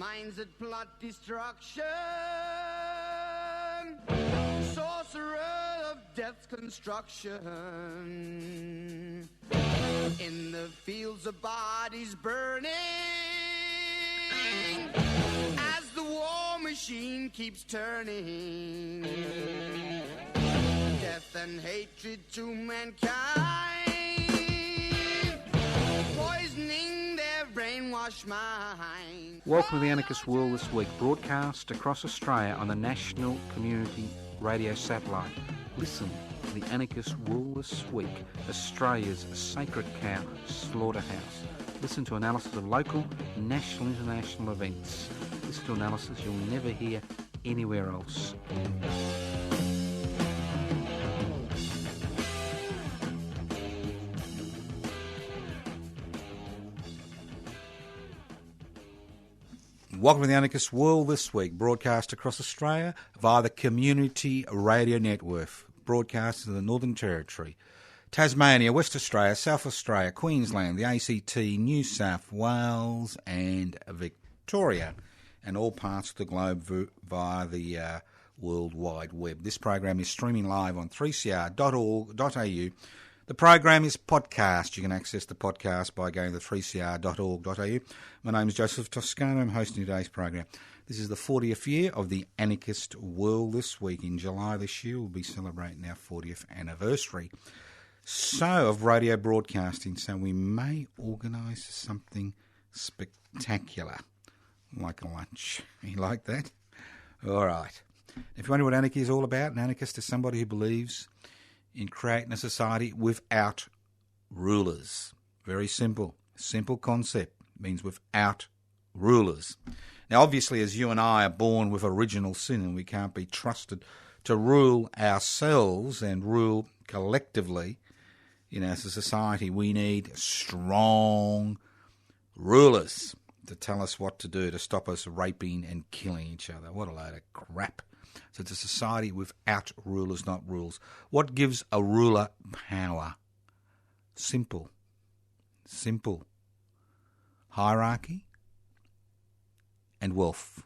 minds that plot destruction, sorcerer of death's construction, in the fields of bodies burning, as the war machine keeps turning, death and hatred to mankind, poisoning their brainwashed mind. Welcome to the Anarchist World This week, broadcast across Australia on the National Community Radio Satellite. Listen to the Anarchist World This week, Australia's sacred cow slaughterhouse. Listen to analysis of local, national, international events. Listen to analysis you'll never hear anywhere else. Welcome to the Anarchist World This week, broadcast across Australia via the Community Radio Network, broadcast in the Northern Territory, Tasmania, West Australia, South Australia, Queensland, the ACT, New South Wales and Victoria, and all parts of the globe via the World Wide Web. This program is streaming live on 3cr.org.au. The program is podcast. You can access the podcast by going to 3cr.org.au. My name is Joseph Toscano. I'm hosting today's program. This is the 40th year of the Anarchist World This week. In July this year, we'll be celebrating our 40th anniversary of radio broadcasting, so we may organise something spectacular, like a lunch. You like that? All right. If you wonder what anarchy is all about, an anarchist is somebody who believes in creating a society without rulers. Very simple. Simple concept. It means without rulers. Now, obviously, as you and I are born with original sin and we can't be trusted to rule ourselves and rule collectively, as a society, we need strong rulers to tell us what to do, to stop us raping and killing each other. What a load of crap. So it's a society without rulers, not rules. What gives a ruler power? Simple. Hierarchy and wealth.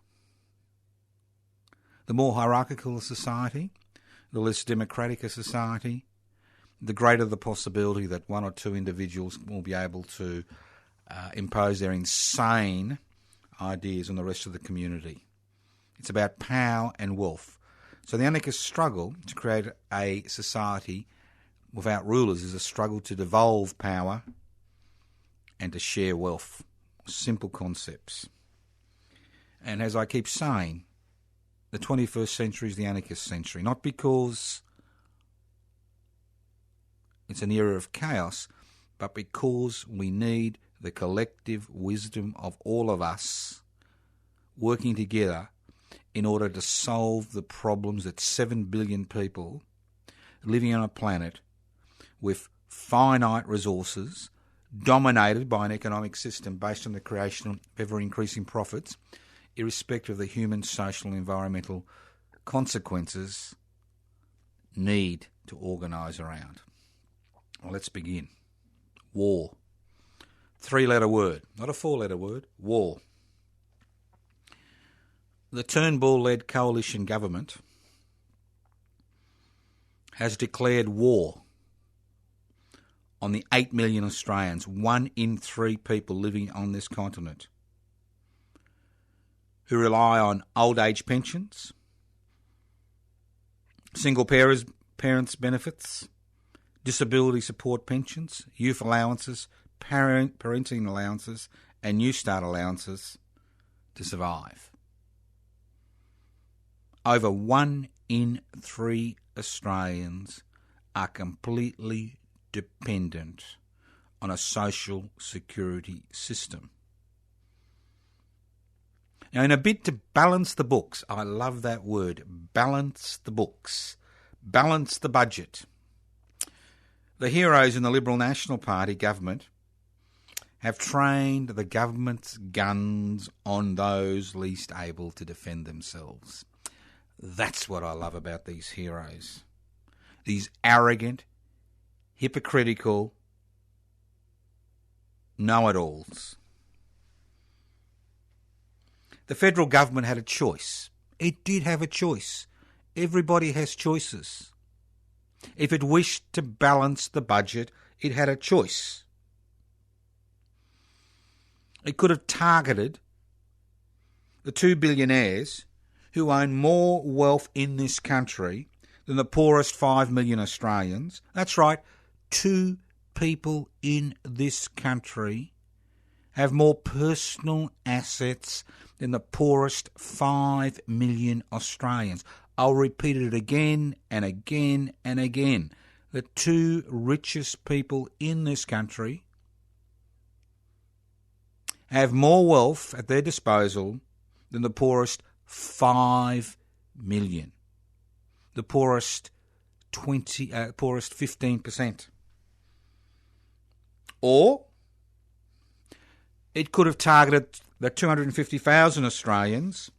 The more hierarchical a society, the less democratic a society, the greater the possibility that one or two individuals will be able to impose their insane ideas on the rest of the community. It's about power and wealth. So the anarchist struggle to create a society without rulers is a struggle to devolve power and to share wealth. Simple concepts. And as I keep saying, the 21st century is the anarchist century, not because it's an era of chaos, but because we need the collective wisdom of all of us working together in order to solve the problems that 7 billion people living on a planet with finite resources, dominated by an economic system based on the creation of ever-increasing profits, irrespective of the human, social and environmental consequences, need to organise around. Well, let's begin. War. 3-letter word, not a 4-letter word, war. The Turnbull-led coalition government has declared war on the 8 million Australians, 1 in 3 people living on this continent, who rely on old age pensions, single parents' benefits, disability support pensions, youth allowances, parenting allowances and New Start allowances to survive. Over 1 in 3 Australians are completely dependent on a social security system. Now, in a bid to balance the books, I love that word, balance the books, balance the budget, the heroes in the Liberal National Party government have trained the government's guns on those least able to defend themselves. That's what I love about these heroes. These arrogant, hypocritical know-it-alls. The federal government had a choice. It did have a choice. Everybody has choices. If it wished to balance the budget, it had a choice. It could have targeted the 2 billionaires who own more wealth in this country than the poorest 5 million Australians. That's right, 2 people in this country have more personal assets than the poorest 5 million Australians. I'll repeat it again and again and again. The 2 richest people in this country have more wealth at their disposal than the poorest 5 million. The poorest 15%. Or it could have targeted the 250,000 Australians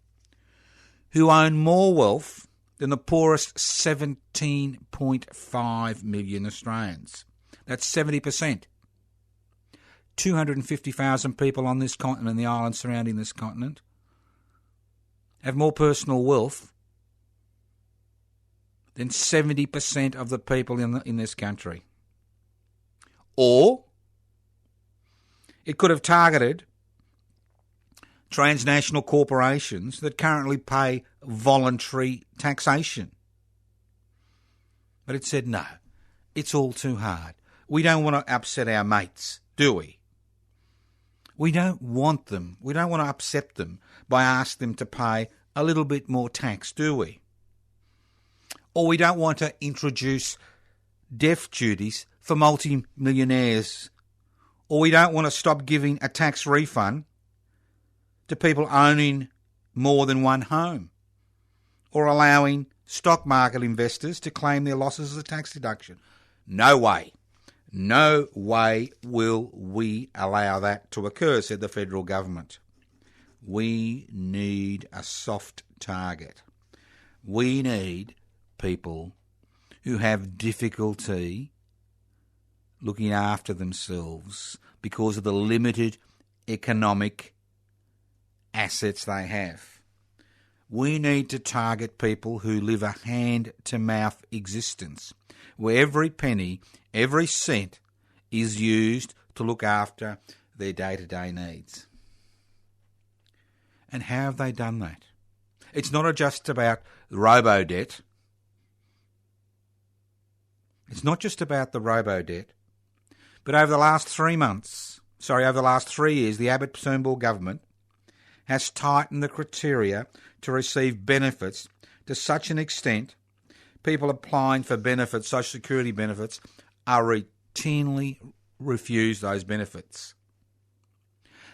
who own more wealth than the poorest 17.5 million Australians. That's 70%. 250,000 people on this continent and the islands surrounding this continent have more personal wealth than 70% of the people in this country. Or it could have targeted transnational corporations that currently pay voluntary taxation. But it said, no, it's all too hard. We don't want to upset our mates, do we? We don't want them. We don't want to upset them by asking them to pay a little bit more tax, do we? Or we don't want to introduce death duties for multi-millionaires. Or we don't want to stop giving a tax refund to people owning more than one home. Or allowing stock market investors to claim their losses as a tax deduction. No way. No way will we allow that to occur, said the federal government. We need a soft target. We need people who have difficulty looking after themselves because of the limited economic assets they have. We need to target people who live a hand-to-mouth existence, where every penny, every cent is used to look after their day-to-day needs. And how have they done that? It's not just about robo-debt. It's not just about the robo-debt. But over the last 3 years, the Abbott-Turnbull government has tightened the criteria to receive benefits to such an extent people applying for benefits, social security benefits, are routinely refused those benefits.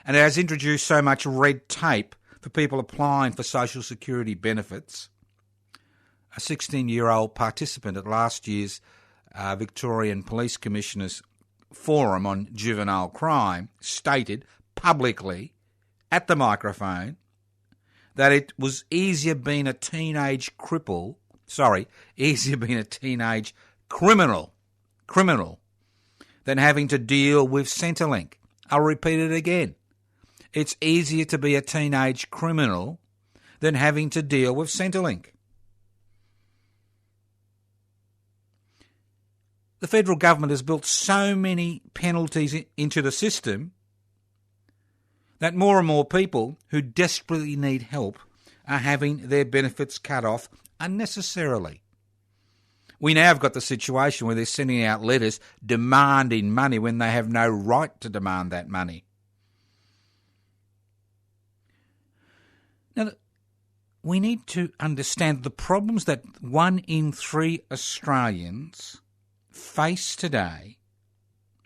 And it has introduced so much red tape for people applying for social security benefits. A 16-year-old participant at last year's Victorian Police Commissioners Forum on Juvenile Crime stated publicly at the microphone that it was easier being a teenage criminal than having to deal with Centrelink. I'll repeat it again. It's easier to be a teenage criminal than having to deal with Centrelink. The federal government has built so many penalties into the system that more and more people who desperately need help are having their benefits cut off unnecessarily. We now have got the situation where they're sending out letters demanding money when they have no right to demand that money. Now, we need to understand the problems that 1 in 3 Australians face today,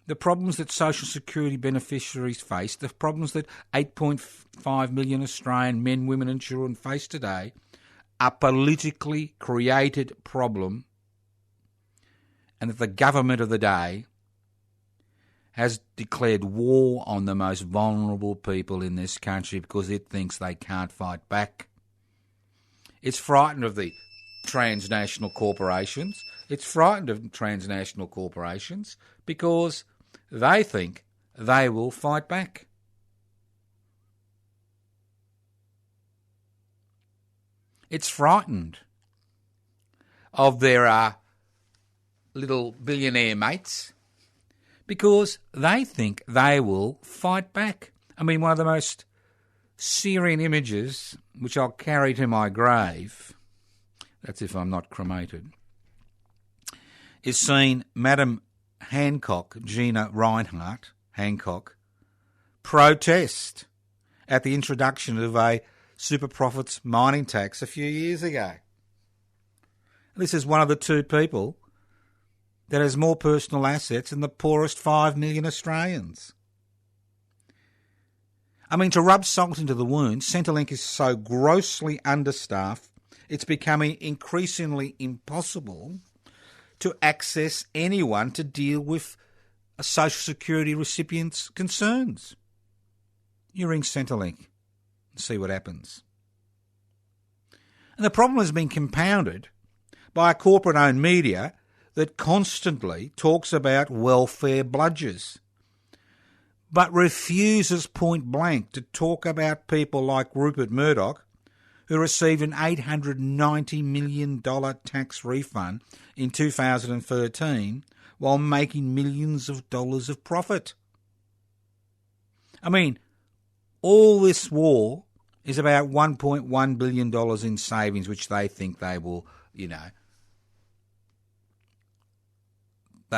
the problems that social security beneficiaries face, the problems that 8.5 million Australian men, women and children face today are politically created problem, and that the government of the day has declared war on the most vulnerable people in this country because it thinks they can't fight back. It's frightened of the transnational corporations. It's frightened of transnational corporations because they think they will fight back. It's frightened of their little billionaire mates because they think they will fight back. I mean, one of the most searing images, which I'll carry to my grave, that's if I'm not cremated, is seeing Madam Hancock, Gina Reinhardt Hancock, protest at the introduction of a super profits mining tax a few years ago. This is one of the two people that has more personal assets than the poorest 5 million Australians. I mean, to rub salt into the wound, Centrelink is so grossly understaffed, it's becoming increasingly impossible to access anyone to deal with a Social Security recipient's concerns. You ring Centrelink and see what happens. And the problem has been compounded by a corporate-owned media that constantly talks about welfare bludgers, but refuses point blank to talk about people like Rupert Murdoch, who received an $890 million tax refund in 2013 while making millions of dollars of profit. I mean, all this war is about $1.1 billion in savings, which they think they will, they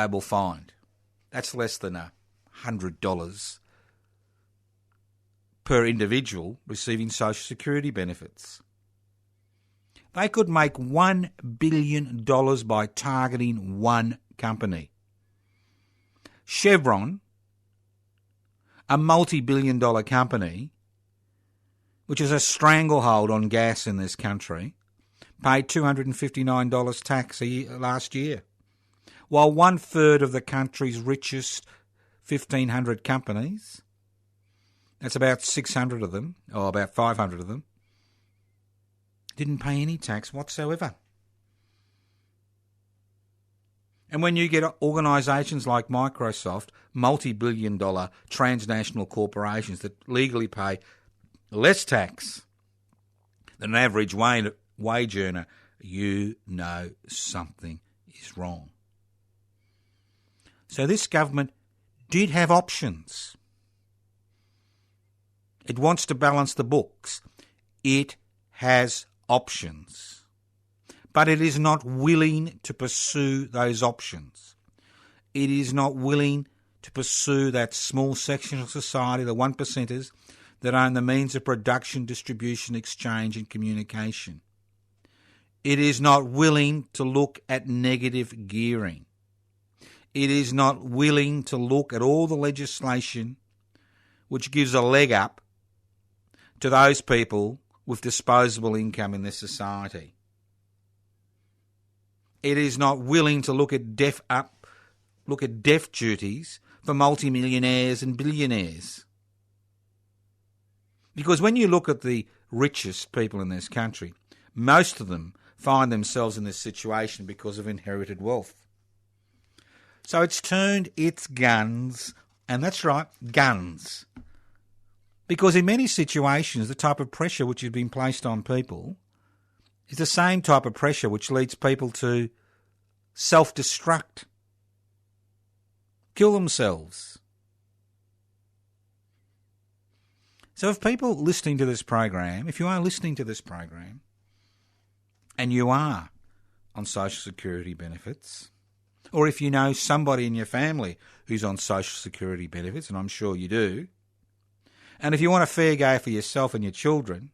will find. That's less than $100 per individual receiving Social Security benefits. They could make $1 billion by targeting one company. Chevron, a multi-billion-dollar company, which is a stranglehold on gas in this country, paid $259 tax last year, while 1/3 of the country's richest 1,500 companies, that's about 600 of them, or about 500 of them, didn't pay any tax whatsoever. And when you get organisations like Microsoft, multi-billion-dollar transnational corporations that legally pay less tax than an average wage earner, you know something is wrong. So this government did have options. It wants to balance the books. It has options. But it is not willing to pursue those options. It is not willing to pursue that small section of society, the 1%ers, that own the means of production, distribution, exchange and communication. It is not willing to look at negative gearing. It is not willing to look at all the legislation which gives a leg up to those people with disposable income in this society. It is not willing to look at deaf duties for multimillionaires and billionaires. Because when you look at the richest people in this country, most of them find themselves in this situation because of inherited wealth. So it's turned its guns, and that's right, guns. Because in many situations, the type of pressure which has been placed on people is the same type of pressure which leads people to self-destruct, kill themselves. So if people listening to this program, if you are listening to this program and you are on Social Security benefits, or if you know somebody in your family who's on Social Security benefits, and I'm sure you do, and if you want a fair go for yourself and your children,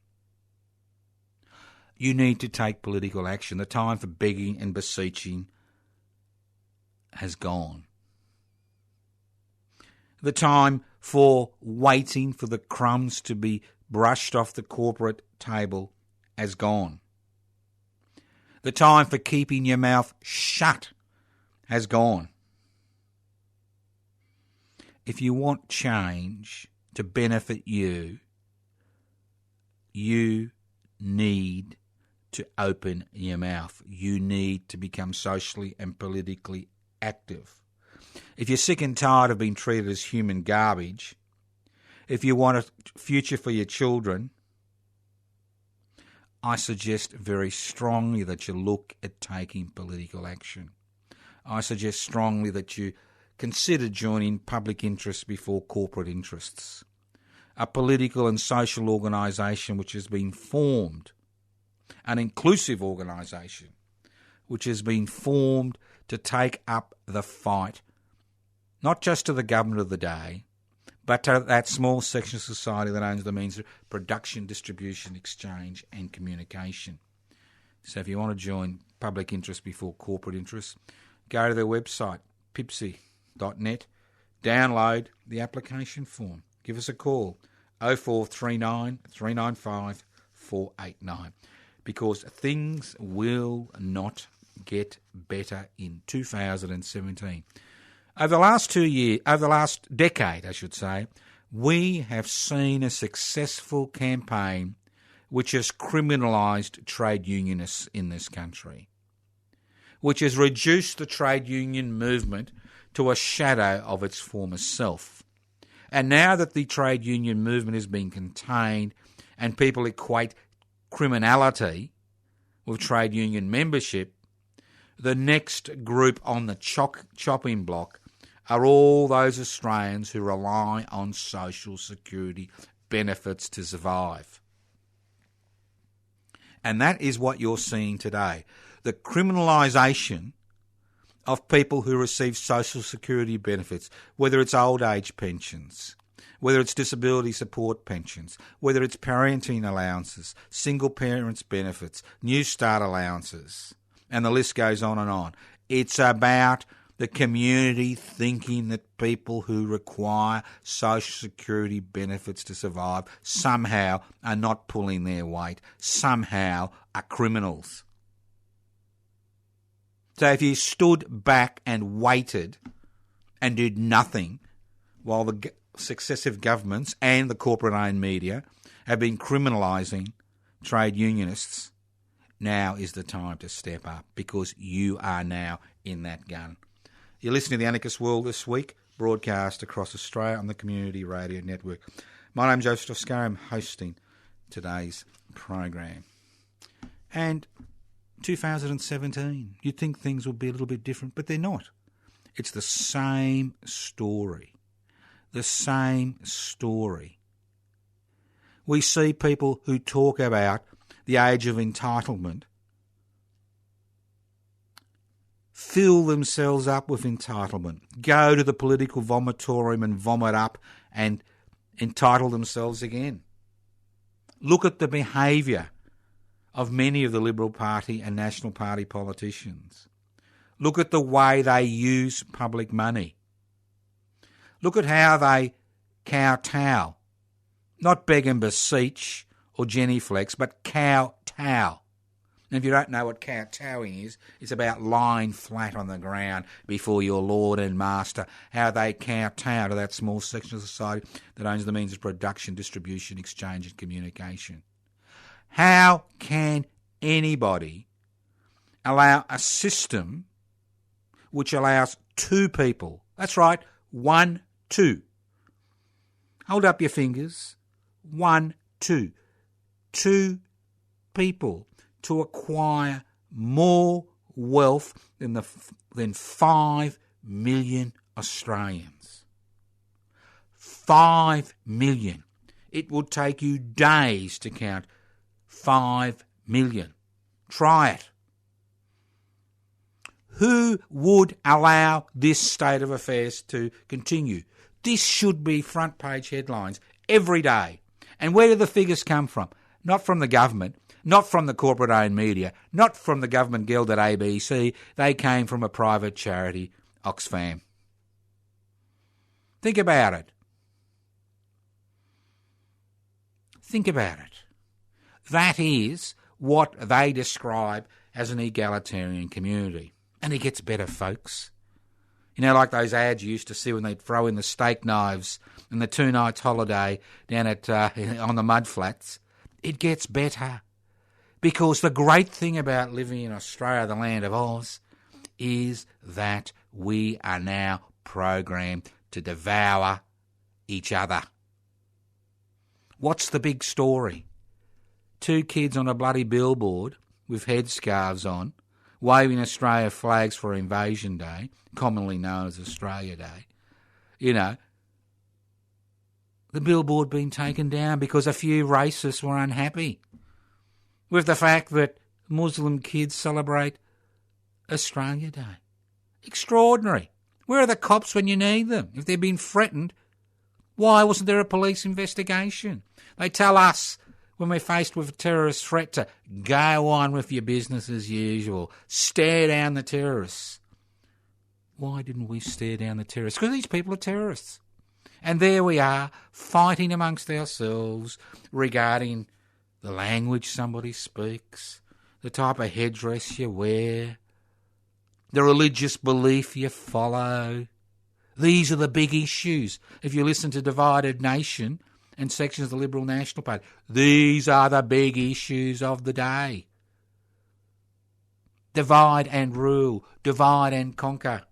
you need to take political action. The time for begging and beseeching has gone. The time for waiting for the crumbs to be brushed off the corporate table has gone. The time for keeping your mouth shut has gone. If you want change to benefit you, you need to open your mouth. You need to become socially and politically active. If you're sick and tired of being treated as human garbage, if you want a future for your children, I suggest very strongly that you look at taking political action. I suggest strongly that you consider joining public interest before corporate interests. A political and social organisation which has been formed, an inclusive organisation which has been formed to take up the fight, not just to the government of the day, but to that small section of society that owns the means of production, distribution, exchange and communication. So if you want to join public interest before corporate interest, go to their website, pipsy.net, download the application form. Give us a call, 0439 395 489, because things will not get better in 2017. Over the last decade, I should say, we have seen a successful campaign which has criminalised trade unionists in this country, which has reduced the trade union movement to a shadow of its former self. And now that the trade union movement has been contained and people equate criminality with trade union membership, the next group on the chopping block are all those Australians who rely on social security benefits to survive. And that is what you're seeing today. The criminalisation of people who receive social security benefits, whether it's old age pensions, whether it's disability support pensions, whether it's parenting allowances, single parents benefits, New Start allowances, and the list goes on and on. It's about the community thinking that people who require social security benefits to survive somehow are not pulling their weight, somehow are criminals. So if you stood back and waited and did nothing while the successive governments and the corporate-owned media have been criminalising trade unionists, now is the time to step up, because you are now in that gun. You're listening to the Anarchist World This Week, broadcast across Australia on the Community Radio Network. My name's Joseph Toscaro. I'm hosting today's program. And 2017, you'd think things would be a little bit different, but they're not. It's the same story. The same story. We see people who talk about the age of entitlement fill themselves up with entitlement, go to the political vomitorium and vomit up and entitle themselves again. Look at the behaviour of many of the Liberal Party and National Party politicians. Look at the way they use public money. Look at how they kowtow, not beg and beseech or genuflex, but kowtow. And if you don't know what kowtowing is, it's about lying flat on the ground before your lord and master, how they kowtow to that small section of society that owns the means of production, distribution, exchange and communication. How can anybody allow a system which allows two people, that's right, 1, 2. Hold up your fingers. 1, 2. 2 people to acquire more wealth than 5 million Australians. 5 million. It would take you days to count 5 million. Try it. Who would allow this state of affairs to continue? This should be front page headlines every day. And where do the figures come from? Not from the government, not from the corporate-owned media, not from the government guild at ABC. They came from a private charity, Oxfam. Think about it. Think about it. That is what they describe as an egalitarian community. And it gets better, folks. You know, like those ads you used to see when they'd throw in the steak knives and the 2 nights holiday down at on the mudflats. It gets better. Because the great thing about living in Australia, the land of Oz, is that we are now programmed to devour each other. What's the big story? two kids on a bloody billboard with headscarves on, waving Australia flags for Invasion Day, commonly known as Australia Day, you know, the billboard being taken down because a few racists were unhappy with the fact that Muslim kids celebrate Australia Day. Extraordinary. Where are the cops when you need them? If they've been threatened, why wasn't there a police investigation? They tell us when we're faced with a terrorist threat to go on with your business as usual, stare down the terrorists. Why didn't we stare down the terrorists? Because these people are terrorists. And there we are, fighting amongst ourselves regarding the language somebody speaks, the type of headdress you wear, the religious belief you follow. These are the big issues. If you listen to Divided Nation and sections of the Liberal National Party, these are the big issues of the day. Divide and rule, divide and conquer.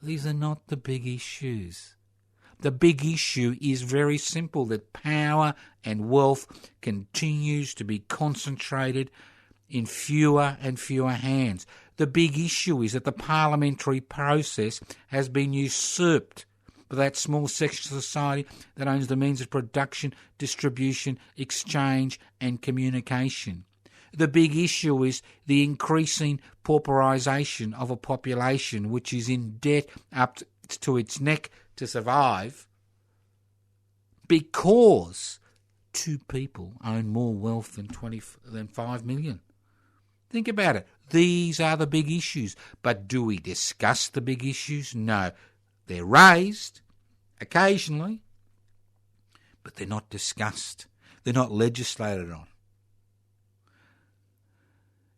These are not the big issues. The big issue is very simple, that power and wealth continues to be concentrated in fewer and fewer hands. The big issue is that the parliamentary process has been usurped by that small section of society that owns the means of production, distribution, exchange and communication. The big issue is the increasing pauperisation of a population which is in debt up to its neck to survive because two people own more wealth than 5 million. Think about it. These are the big issues. But do we discuss the big issues? No. They're raised occasionally, but they're not discussed. They're not legislated on.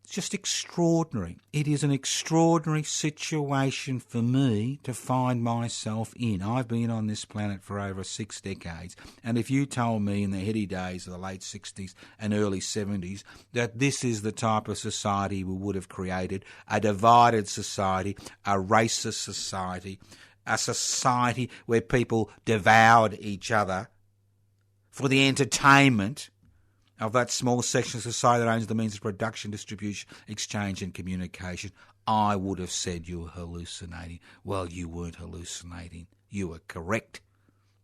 It's just extraordinary. It is an extraordinary situation for me to find myself in. I've been on this planet for over 6 decades, and if you told me in the heady days of the late 60s and early 70s that this is the type of society we would have created, a divided society, a racist society, a society where people devoured each other for the entertainment of that small section of society that owns the means of production, distribution, exchange and communication, I would have said you were hallucinating. Well, you weren't hallucinating. You were correct,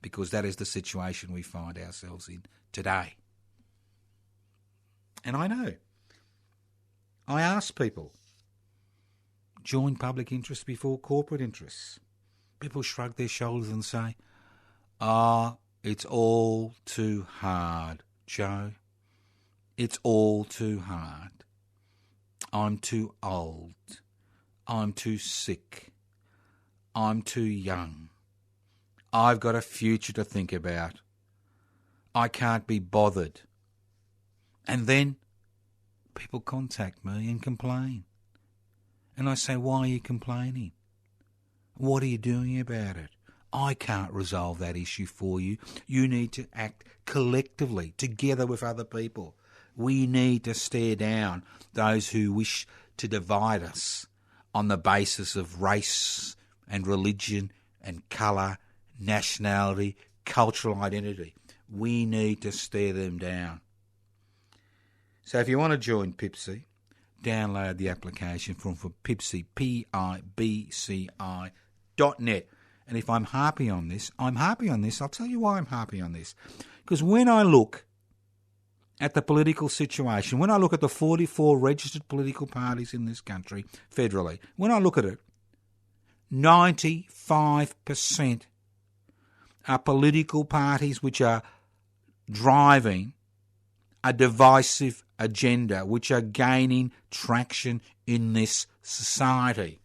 because that is the situation we find ourselves in today. And I know. I ask people, join public interest before corporate interests. People shrug their shoulders and say, it's all too hard, Joe. It's all too hard. I'm too old. I'm too sick. I'm too young. I've got a future to think about. I can't be bothered. And then people contact me and complain. And I say, why are you complaining? What are you doing about it? I can't resolve that issue for you. You need to act collectively, together with other people. We need to stare down those who wish to divide us on the basis of race and religion and colour, nationality, cultural identity. We need to stare them down. So if you want to join PIBCI, download the application form for PIBCI, PIBCI.net. And if I'm happy on this, I'm happy on this. I'll tell you why I'm happy on this. Because when I look at the political situation, when I look at the 44 registered political parties in this country federally, when I look at it, 95% are political parties which are driving a divisive agenda, which are gaining traction in this society.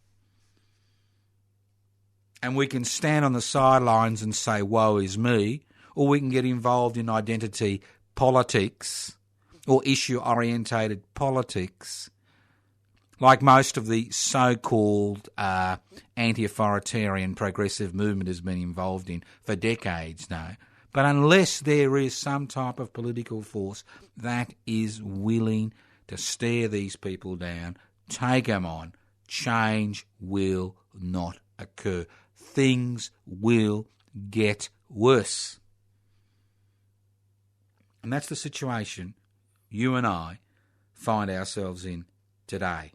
And we can stand on the sidelines and say, woe is me, or we can get involved in identity politics or issue-orientated politics, like most of the so-called anti-authoritarian progressive movement has been involved in for decades now. But unless there is some type of political force that is willing to stare these people down, take them on, change will not occur. Things will get worse. And that's the situation you and I find ourselves in today.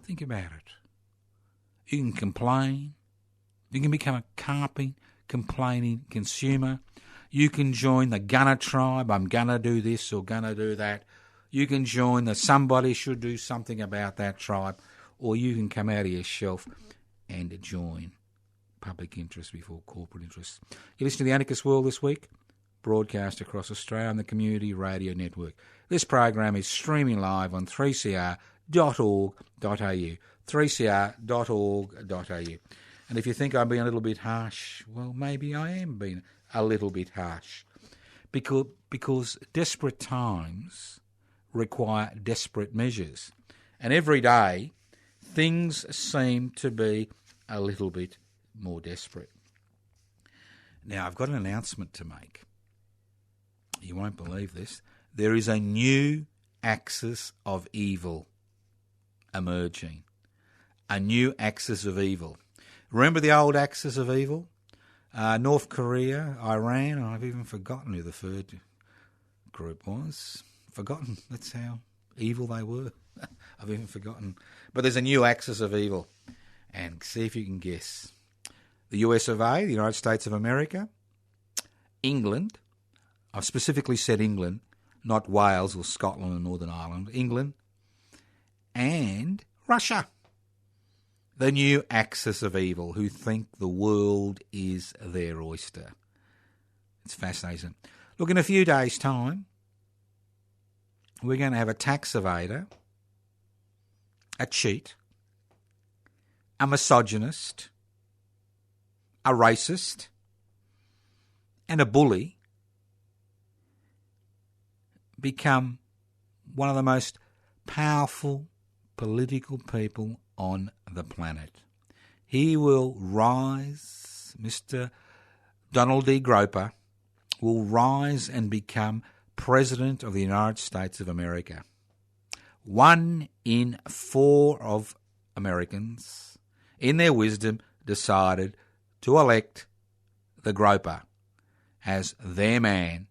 Think about it. You can complain. You can become a carping, complaining consumer. You can join the gunner tribe. I'm going to do this or going to do that. You can join the somebody should do something about that tribe. Or you can come out of your shelf and join public interest before corporate interest. You listen to the Anarchist World This Week, broadcast across Australia on the Community Radio Network. This program is streaming live on 3cr.org.au, 3cr.org.au. And if you think I'm being a little bit harsh, well, maybe I am being a little bit harsh. Because desperate times require desperate measures. And every day, things seem to be a little bit more desperate. Now, I've got an announcement to make. You won't believe this. There is a new axis of evil emerging. A new axis of evil. Remember the old axis of evil? North Korea, Iran, I've even forgotten who the third group was. Forgotten. That's how evil they were. I've even forgotten. But there's a new axis of evil. And see if you can guess. The U.S.A, the United States of America, England, I've specifically said England, not Wales or Scotland or Northern Ireland, England, and Russia. The new axis of evil, who think the world is their oyster. It's fascinating. Look, in a few days' time, we're going to have a tax evader, a cheat, a misogynist, a racist, and a bully become one of the most powerful political people on the planet. He will rise, Mr. Donald D. Groper will rise and become President of the United States of America. 1 in 4 of Americans, in their wisdom, decided to elect the Groper as their man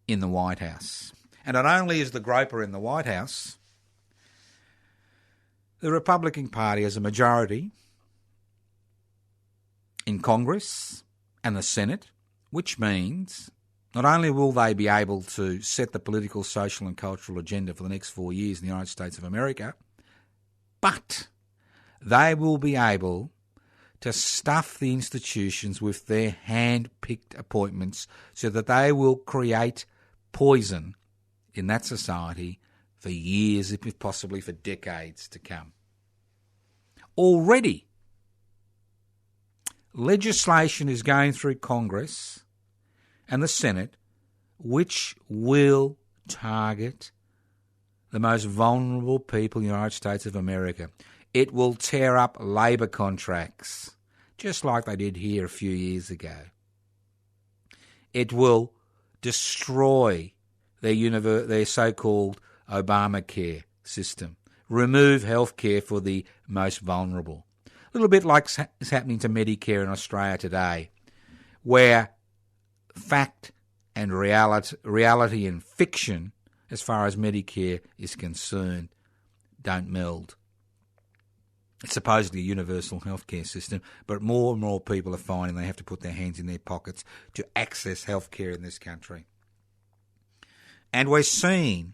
in the White House. And not only is the Groper in the White House, the Republican Party has a majority in Congress and the Senate, which means not only will they be able to set the political, social and cultural agenda for the next 4 years in the United States of America, but they will be able to stuff the institutions with their hand-picked appointments so that they will create poison in that society for years, if possibly for decades to come. Already, legislation is going through Congress and the Senate which will target the most vulnerable people in the United States of America. It will tear up labour contracts, just like they did here a few years ago. It will destroy their so-called Obamacare system, remove health care for the most vulnerable. A little bit like is happening to Medicare in Australia today, where fact and reality and fiction, as far as Medicare is concerned, don't meld. It's supposedly a universal healthcare system, but more and more people are finding they have to put their hands in their pockets to access healthcare in this country. And we're seeing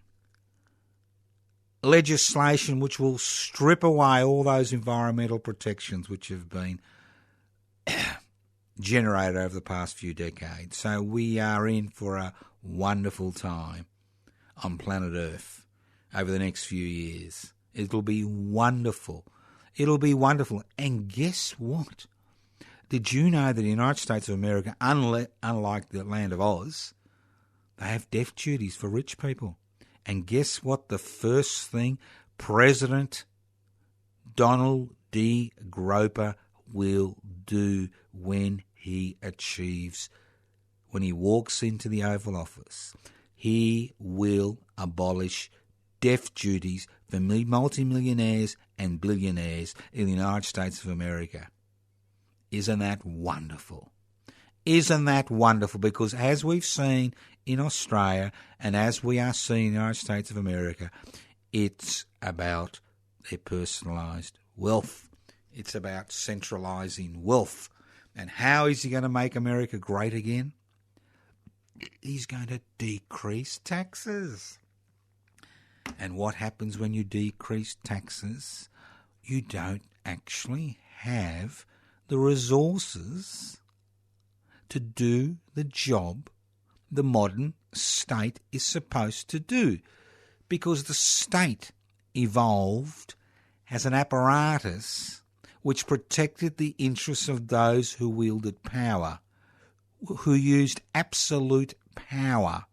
legislation which will strip away all those environmental protections which have been generated over the past few decades. So we are in for a wonderful time on planet Earth over the next few years. It'll be wonderful. It'll be wonderful. And guess what? Did you know that the United States of America, unlike the land of Oz, they have death duties for rich people? And guess what the first thing President Donald D. Groper will do when he walks into the Oval Office? He will abolish death duties for multimillionaires and billionaires in the United States of America. Isn't that wonderful? Isn't that wonderful? Because as we've seen in Australia and as we are seeing in the United States of America, it's about their personalised wealth. It's about centralising wealth. And how is he going to make America great again? He's going to decrease taxes. And what happens when you decrease taxes? You don't actually have the resources to do the job the modern state is supposed to do, because the state evolved as an apparatus which protected the interests of those who wielded power, who used absolute power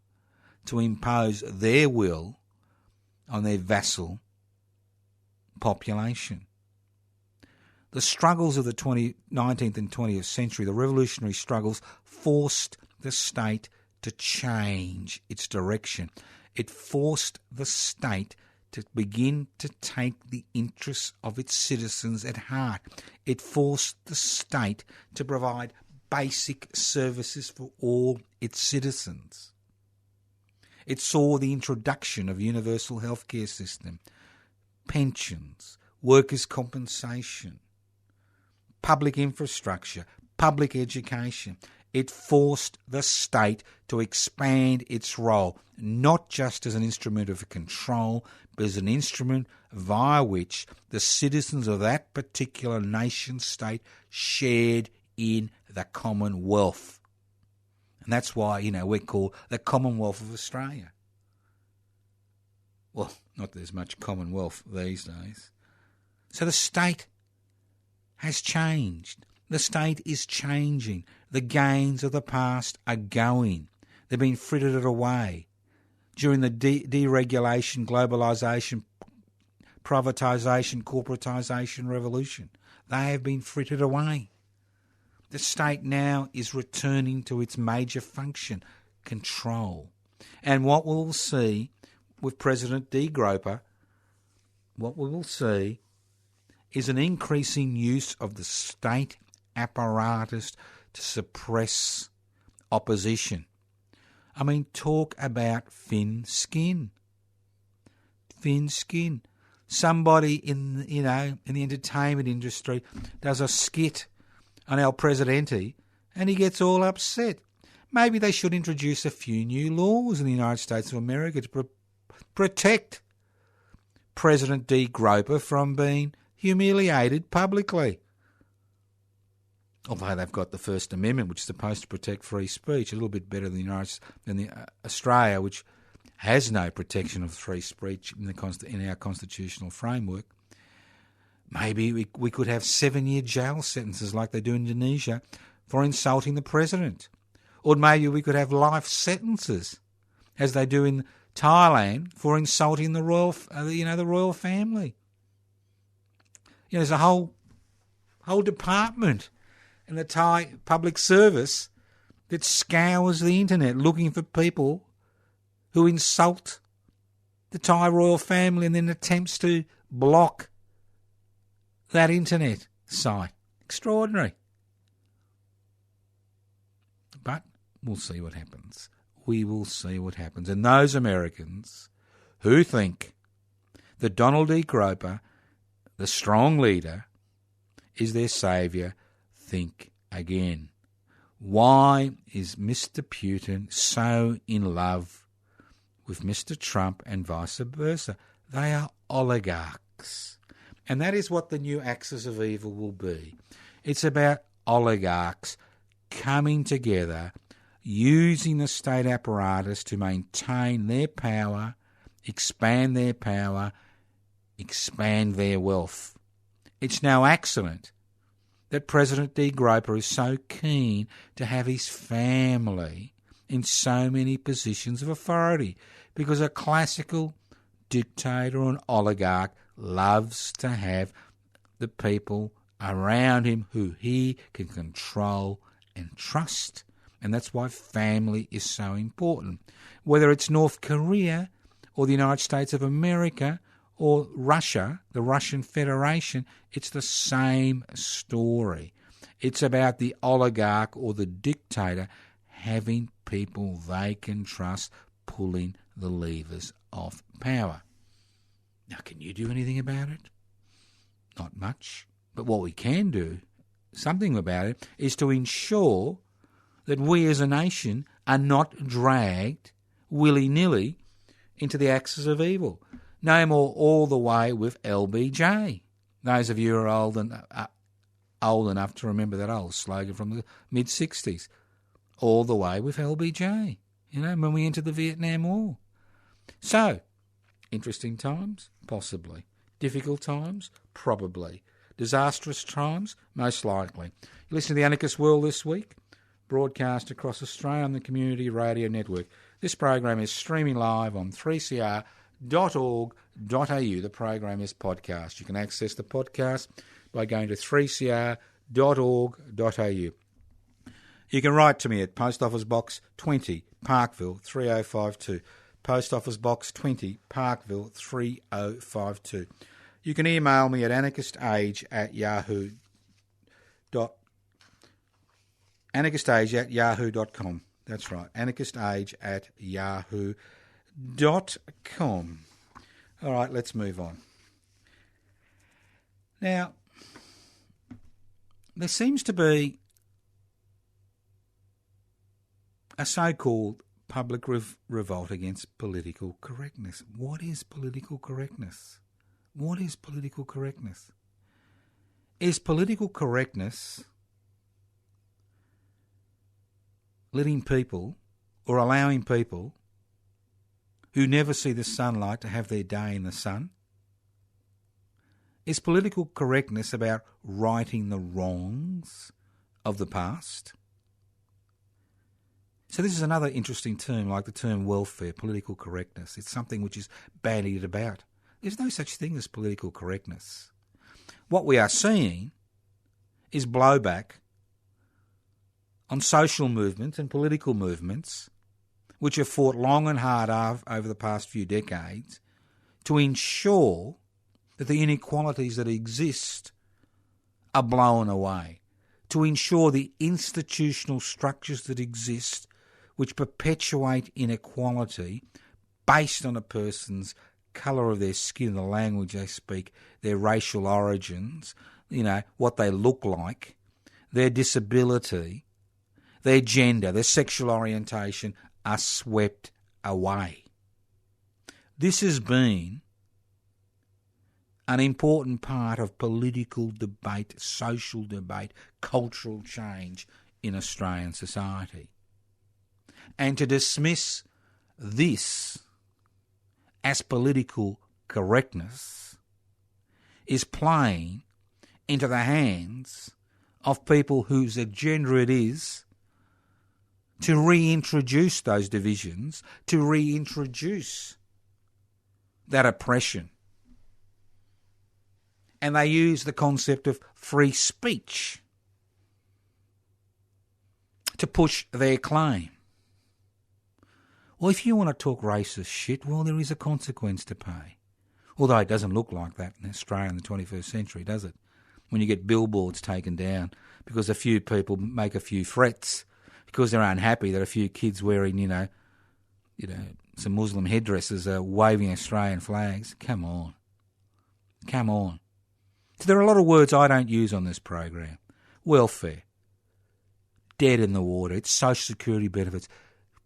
to impose their will on their vassal population. The struggles of the 19th and 20th century, the revolutionary struggles, forced the state to change its direction. It forced the state to begin to take the interests of its citizens at heart. It forced the state to provide basic services for all its citizens. It saw the introduction of universal healthcare system, pensions, workers' compensation, public infrastructure, public education. It forced the state to expand its role, not just as an instrument of control, but as an instrument via which the citizens of that particular nation-state shared in the Commonwealth. And that's why, we're called the Commonwealth of Australia. Well, not that there's much Commonwealth these days. So the state has changed. The state is changing. The gains of the past are going. They've been frittered away. During the deregulation, globalisation, privatisation, corporatisation revolution, they have been frittered away. The state now is returning to its major function, control. And what we will see with President D. Groper, what we will see is an increasing use of the state apparatus to suppress opposition. I mean, talk about thin skin. Thin skin. Somebody in the entertainment industry does a skit on El Presidente and he gets all upset. Maybe they should introduce a few new laws in the United States of America to protect President D. Groper from being humiliated publicly. Although they've got the First Amendment, which is supposed to protect free speech, a little bit better than Australia, which has no protection of free speech in our constitutional framework. Maybe we could have 7-year jail sentences like they do in Indonesia for insulting the president. Or maybe we could have life sentences, as they do in Thailand, for insulting the royal family. There's a whole department in the Thai public service that scours the internet looking for people who insult the Thai royal family and then attempts to block that internet site. Extraordinary. But we'll see what happens. We will see what happens. And those Americans who think that Donald D. Groper, the strong leader, is their saviour, think again. Why is Mr. Putin so in love with Mr. Trump and vice versa? They are oligarchs. And that is what the new axis of evil will be. It's about oligarchs coming together, using the state apparatus to maintain their power, expand their wealth. It's no accident that President D. Groper is so keen to have his family in so many positions of authority, because a classical dictator or an oligarch loves to have the people around him who he can control and trust. And that's why family is so important. Whether it's North Korea or the United States of America or Russia, the Russian Federation, it's the same story. It's about the oligarch or the dictator having people they can trust pulling the levers of power. Now, can you do anything about it? Not much. But what we can do, something about it, is to ensure that we as a nation are not dragged willy-nilly into the axis of evil. No more all the way with LBJ. Those of you who are old enough to remember that old slogan from the mid-60s. All the way with LBJ, when we entered the Vietnam War. So, interesting times? Possibly. Difficult times? Probably. Disastrous times? Most likely. You listen to the Anarchist World This Week, broadcast across Australia on the Community Radio Network. This program is streaming live on 3cr.org.au. The program is podcast. You can access the podcast by going to 3cr.org.au. You can write to me at Post Office Box 20, Parkville 3052. Post Office Box 20, Parkville 3052. You can email me at anarchistage@yahoo.com. That's right, anarchistage@yahoo.com. All right, let's move on. Now, there seems to be a so-called public revolt against political correctness. What is political correctness? What is political correctness? Is political correctness letting people or allowing people who never see the sunlight to have their day in the sun? Is political correctness about righting the wrongs of the past? So this is another interesting term, like the term welfare, political correctness. It's something which is bandied about. There's no such thing as political correctness. What we are seeing is blowback on social movements and political movements which have fought long and hard over the past few decades to ensure that the inequalities that exist are blown away, to ensure the institutional structures that exist which perpetuate inequality based on a person's colour of their skin, the language they speak, their racial origins, what they look like, their disability, their gender, their sexual orientation, are swept away. This has been an important part of political debate, social debate, cultural change in Australian society. And to dismiss this as political correctness is playing into the hands of people whose agenda it is to reintroduce those divisions, to reintroduce that oppression. And they use the concept of free speech to push their claim. Well, if you want to talk racist shit, well, there is a consequence to pay. Although it doesn't look like that in Australia in the 21st century, does it? When you get billboards taken down because a few people make a few threats because they're unhappy that a few kids wearing, some Muslim headdresses are waving Australian flags. Come on. Come on. So there are a lot of words I don't use on this program. Welfare. Dead in the water. It's social security benefits.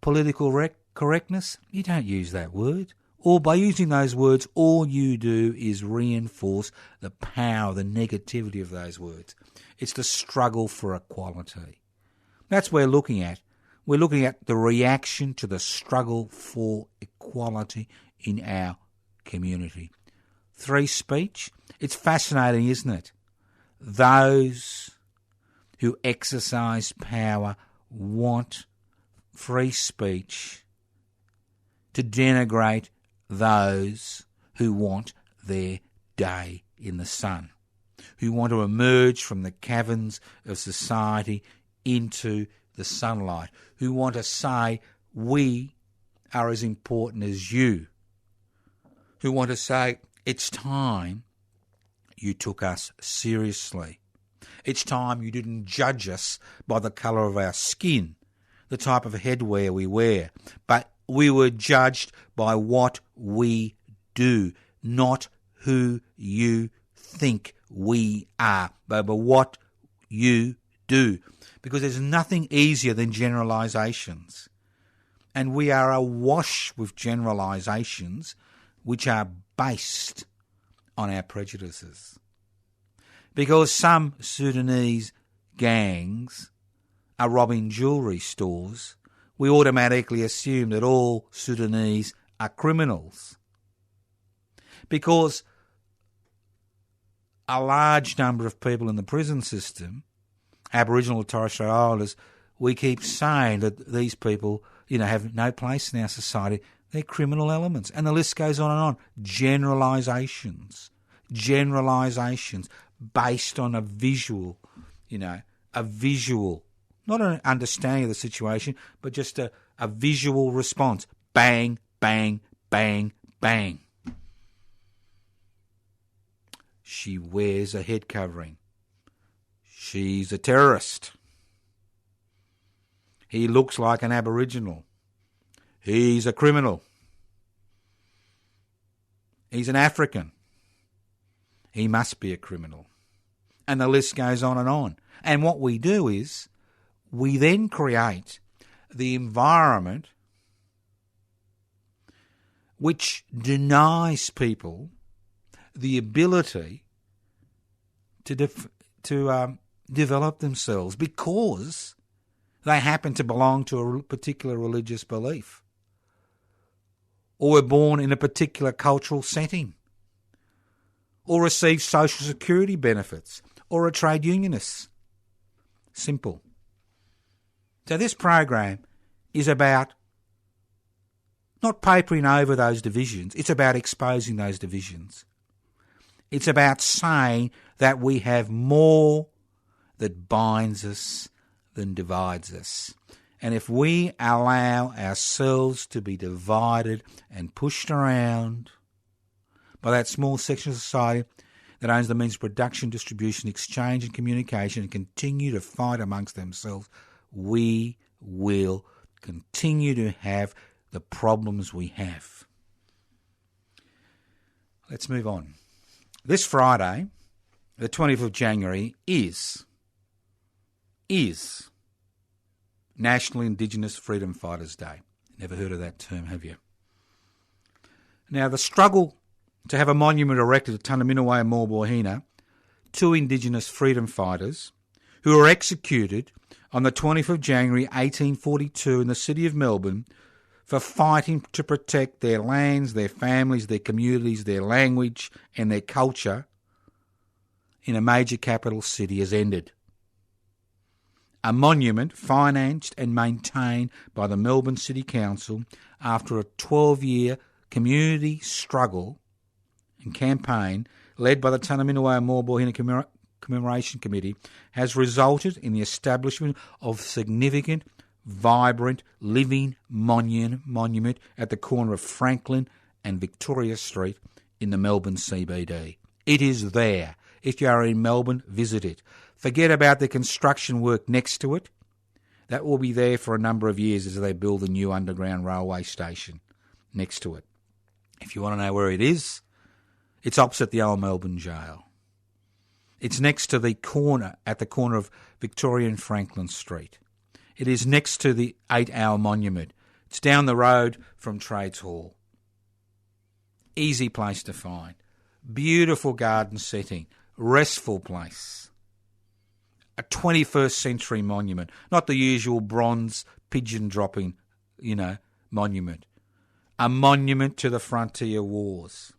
Political correctness, you don't use that word. Or by using those words, all you do is reinforce the power, the negativity of those words. It's the struggle for equality. That's what we're looking at. We're looking at the reaction to the struggle for equality in our community. Free speech, it's fascinating, isn't it? Those who exercise power want free speech to denigrate those who want their day in the sun, who want to emerge from the caverns of society into the sunlight, who want to say we are as important as you, who want to say it's time you took us seriously. It's time you didn't judge us by the colour of our skin, the type of headwear we wear, but we were judged by what we do, not who you think we are, but by what you do. Because there's nothing easier than generalisations. And we are awash with generalisations which are based on our prejudices. Because some Sudanese gangs are robbing jewellery stores, we automatically assume that all Sudanese are criminals. Because a large number of people in the prison system, Aboriginal and Torres Strait Islanders, we keep saying that these people, have no place in our society. They're criminal elements. And the list goes on and on. Generalisations based on a visual, not an understanding of the situation, but just a visual response. Bang, bang, bang, bang. She wears a head covering. She's a terrorist. He looks like an Aboriginal. He's a criminal. He's an African. He must be a criminal. And the list goes on and on. And what we do is we then create the environment which denies people the ability to develop themselves because they happen to belong to a particular religious belief or were born in a particular cultural setting or receive social security benefits or are trade unionists. Simple. So this program is about not papering over those divisions, it's about exposing those divisions. It's about saying that we have more that binds us than divides us. And if we allow ourselves to be divided and pushed around by that small section of society that owns the means of production, distribution, exchange and communication and continue to fight amongst themselves, we will continue to have the problems we have. Let's move on. This Friday, the 20th of January, is National Indigenous Freedom Fighters Day. Never heard of that term, have you? Now, the struggle to have a monument erected at Tunaminaway and Morborhina to Indigenous freedom fighters who were executed on the 20th of January 1842 in the city of Melbourne for fighting to protect their lands, their families, their communities, their language and their culture in a major capital city has ended. A monument financed and maintained by the Melbourne City Council after a 12-year community struggle and campaign led by the Tunaminaway and Morborhina Commemoration Committee has resulted in the establishment of significant, vibrant, living monument at the corner of Franklin and Victoria Street in the Melbourne CBD. It is there. If you are in Melbourne, visit it. Forget about the construction work next to it. That will be there for a number of years as they build a new underground railway station next to it. If you want to know where it is, it's opposite the old Melbourne Jail. It's next to at the corner of Victoria and Franklin Street. It is next to the 8-hour monument. It's down the road from Trades Hall. Easy place to find. Beautiful garden setting. Restful place. A 21st century monument. Not the usual bronze pigeon dropping, monument. A monument to the frontier wars.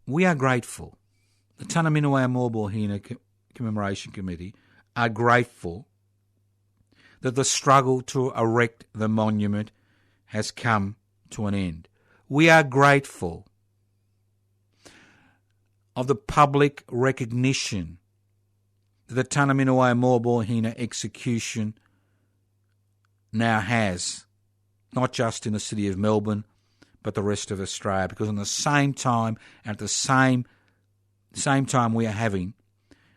We are grateful. The Tunaminaway and Morborhina Commemoration Committee are grateful that the struggle to erect the monument has come to an end. We are grateful of the public recognition that the Tunaminaway and Morborhina execution now has, not just in the city of Melbourne, but the rest of Australia, because on the same time and at the same same time we are having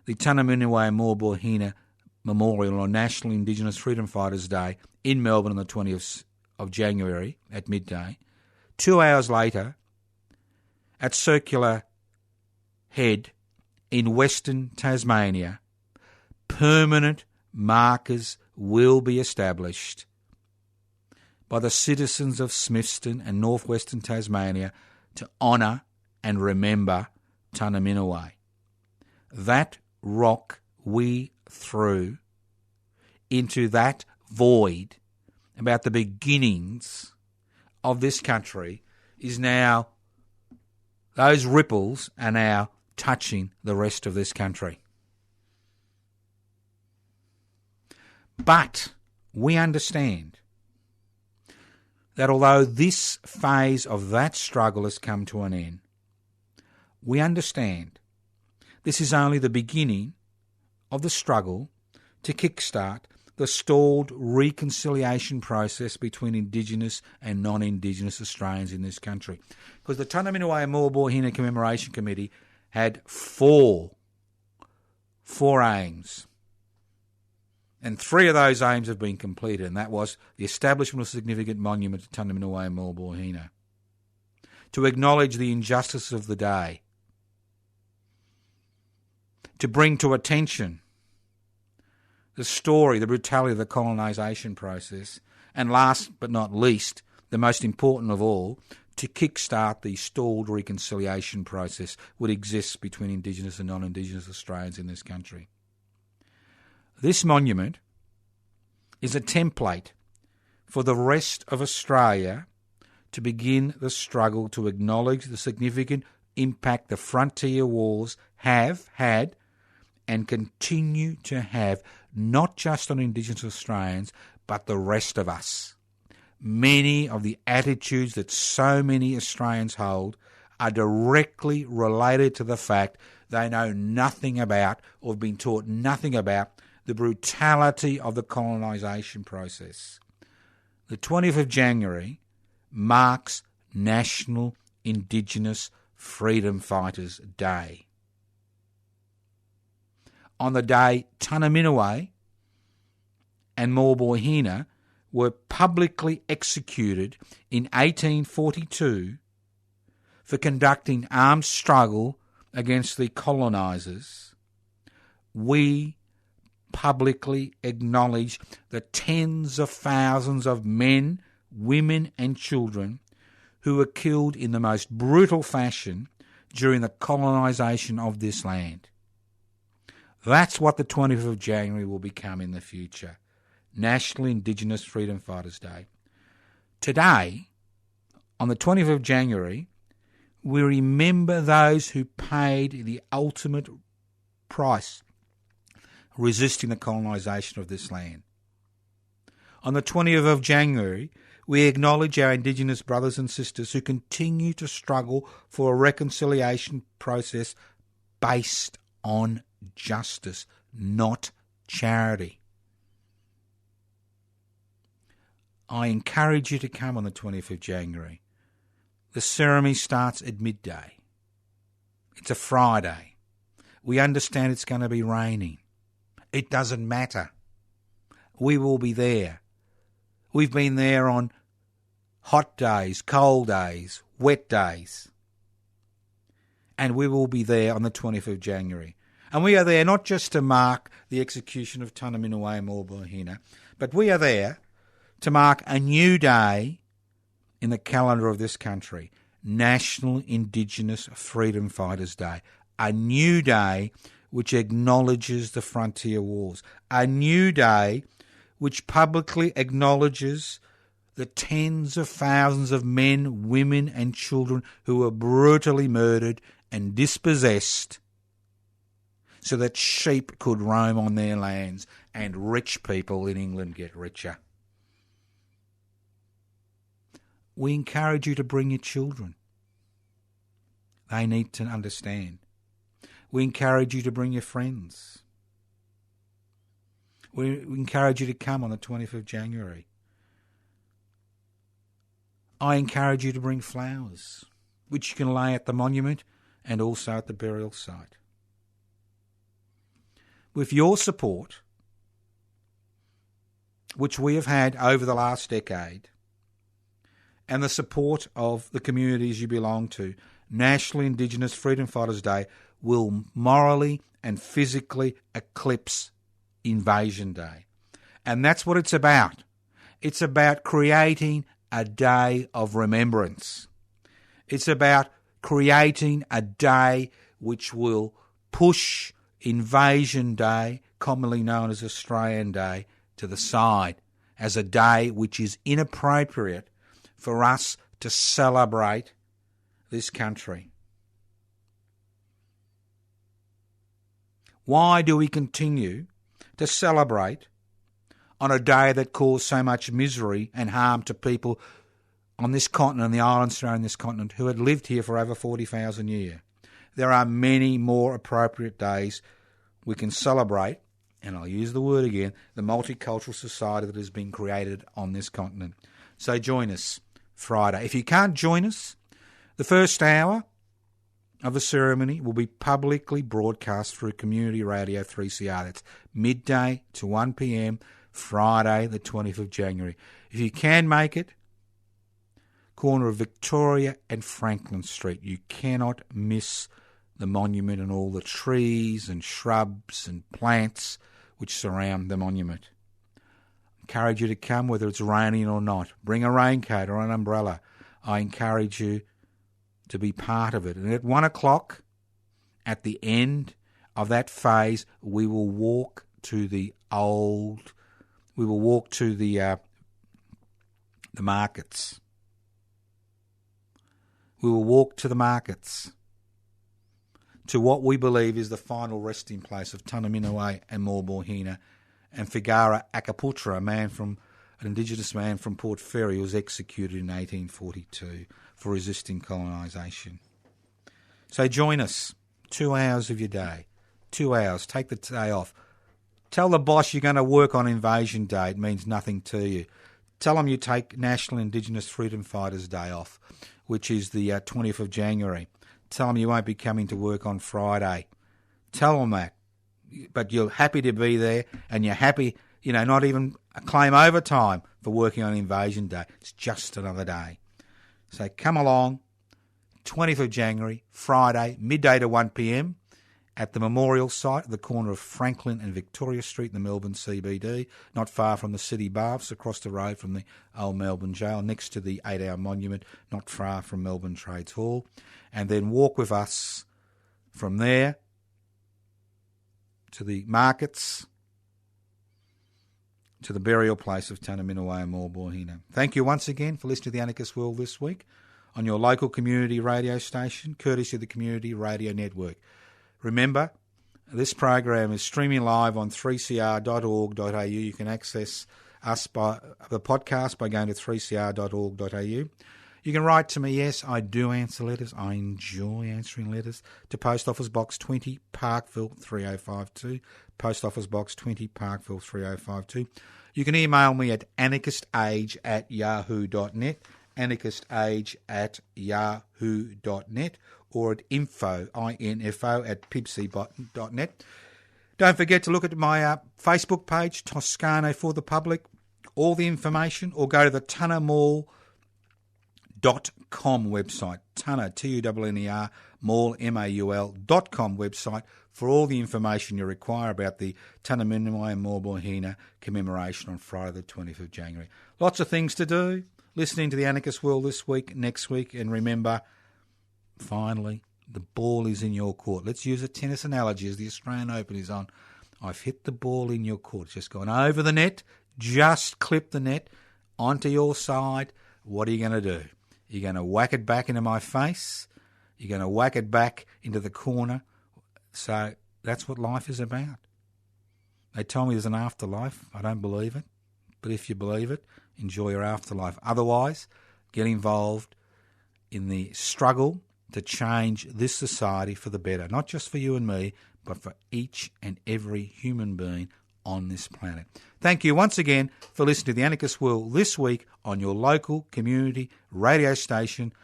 the Tanaminiwa Morbohina Memorial on National Indigenous Freedom Fighters Day in Melbourne on the 20th of January at midday. 2 hours later, at Circular Head in Western Tasmania, permanent markers will be established by the citizens of Smithston and northwestern Tasmania to honour and remember Tanaminiwa. That rock we threw into that void about the beginnings of this country is now, those ripples are now touching the rest of this country. But we understand that although this phase of that struggle has come to an end, we understand this is only the beginning of the struggle to kickstart the stalled reconciliation process between Indigenous and non-Indigenous Australians in this country. Because the Tanaminiwa Morbohina Commemoration Committee had four aims. And 3 of those aims have been completed, and that was the establishment of a significant monument to Tanaminiwa Morbohina, to acknowledge the injustice of the day, to bring to attention the story, the brutality of the colonisation process, and last but not least, the most important of all, to kickstart the stalled reconciliation process which exists between Indigenous and non-Indigenous Australians in this country. This monument is a template for the rest of Australia to begin the struggle to acknowledge the significant impact the frontier wars have had and continue to have, not just on Indigenous Australians, but the rest of us. Many of the attitudes that so many Australians hold are directly related to the fact they know nothing about or have been taught nothing about the brutality of the colonisation process. The 20th of January marks National Indigenous Freedom Fighters Day. On the day Tanaminiwa and Morbohina were publicly executed in 1842 for conducting armed struggle against the colonisers, we publicly acknowledge the tens of thousands of men, women and children who were killed in the most brutal fashion during the colonisation of this land. That's what the 20th of January will become in the future, National Indigenous Freedom Fighters Day. Today, on the 20th of January, we remember those who paid the ultimate price resisting the colonisation of this land. On the 20th of January, we acknowledge our Indigenous brothers and sisters who continue to struggle for a reconciliation process based on justice, not charity. I encourage you to come on the 20th of January. The ceremony starts at midday. It's a Friday. We understand it's going to be raining. It doesn't matter. We will be there. We've been there on hot days, cold days, wet days. And we will be there on the 20th of January. And we are there not just to mark the execution of Tanaminiwa Morbohina, but we are there to mark a new day in the calendar of this country, National Indigenous Freedom Fighters Day. A new day which acknowledges the frontier wars. A new day which publicly acknowledges the tens of thousands of men, women and children who were brutally murdered and dispossessed so that sheep could roam on their lands and rich people in England get richer. We encourage you to bring your children. They need to understand. We encourage you to bring your friends. We encourage you to come on the 20th of January. I encourage you to bring flowers, which you can lay at the monument and also at the burial site. With your support, which we have had over the last decade, and the support of the communities you belong to, National Indigenous Freedom Fighters Day will morally and physically eclipse Invasion Day. And that's what it's about. It's about creating a day of remembrance. It's about creating a day which will push Invasion Day, commonly known as Australian Day, to the side as a day which is inappropriate for us to celebrate this country. Why do we continue to celebrate on a day that caused so much misery and harm to people on this continent, the islands surrounding this continent, who had lived here for over 40,000 years? There are many more appropriate days we can celebrate, and I'll use the word again, the multicultural society that has been created on this continent. So join us Friday. If you can't join us, the first hour of the ceremony will be publicly broadcast through Community Radio 3CR. That's midday to 1 p.m, Friday the 20th of January. If you can make it, corner of Victoria and Franklin Street. You cannot miss the monument and all the trees and shrubs and plants which surround the monument. I encourage you to come whether it's raining or not. Bring a raincoat or an umbrella. I encourage you to be part of it. And at 1 o'clock, at the end of that phase, we will walk to the markets. We will walk to the markets, to what we believe is the final resting place of Tunaminaway and Morborhina and Figara Akaputra, an Indigenous man from Port Fairy who was executed in 1842 for resisting colonisation. So join us, 2 hours of your day, 2 hours, take the day off. Tell the boss you're going to work on Invasion Day, it means nothing to you. Tell them you take National Indigenous Freedom Fighters Day off, which is the 20th of January. Tell them you won't be coming to work on Friday. Tell them that. But you're happy to be there and you're happy, not even claim overtime for working on Invasion Day. It's just another day. So come along, 20th of January, Friday, midday to 1 p.m, at the memorial site at the corner of Franklin and Victoria Street in the Melbourne CBD, not far from the City Baths, across the road from the old Melbourne Jail, next to the 8-hour monument, not far from Melbourne Trades Hall. And then walk with us from there to the markets, to the burial place of Tunaminaway and Morborhina. Thank you once again for listening to the Anarchist World this week on your local community radio station, courtesy of the Community Radio Network. Remember, this program is streaming live on 3cr.org.au. You can access us by the podcast by going to 3cr.org.au. You can write to me. Yes, I do answer letters. I enjoy answering letters. To Post Office Box 20, Parkville 3052. Post Office Box 20, Parkville 3052. You can email me at anarchistage@yahoo.net, anarchistage@yahoo.net, or at info at pibc.net. Don't forget to look at my Facebook page, Toscano for the Public. All the information, or go to the tunnermall.com website, Tunner, T-U-N-N-E-R, Mall, M-A-U-L.com website for all the information you require about the Tunaminaway and Morborhina commemoration on Friday the 20th of January. Lots of things to do. Listening to the Anarchist World this week, next week, and remember, finally, the ball is in your court. Let's use a tennis analogy as the Australian Open is on. I've hit the ball in your court. It's just gone over the net, just clip the net onto your side. What are you going to do? You're going to whack it back into my face. You're going to whack it back into the corner. So that's what life is about. They tell me there's an afterlife. I don't believe it. But if you believe it, enjoy your afterlife. Otherwise, get involved in the struggle to change this society for the better. Not just for you and me, but for each and every human being on this planet. Thank you once again for listening to the Anarchist World this week on your local community radio station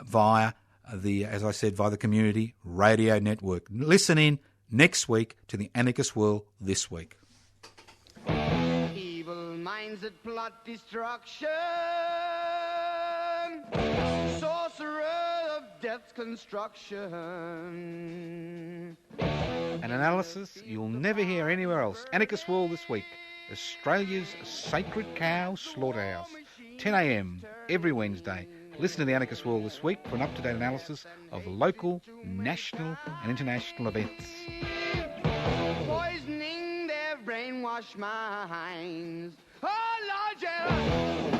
via as I said, via the Community Radio Network. Listen in next week to the Anarchist World This Week. Evil minds that plot destruction, sorcerer of death's construction. An analysis you'll never hear anywhere else. Anarchist World This Week, Australia's sacred cow slaughterhouse. 10 a.m. every Wednesday. Listen to the Anarchist World This Week for an up-to-date analysis of local, national and international events. Poisoning their brainwashed minds. Oh, Lord, yeah.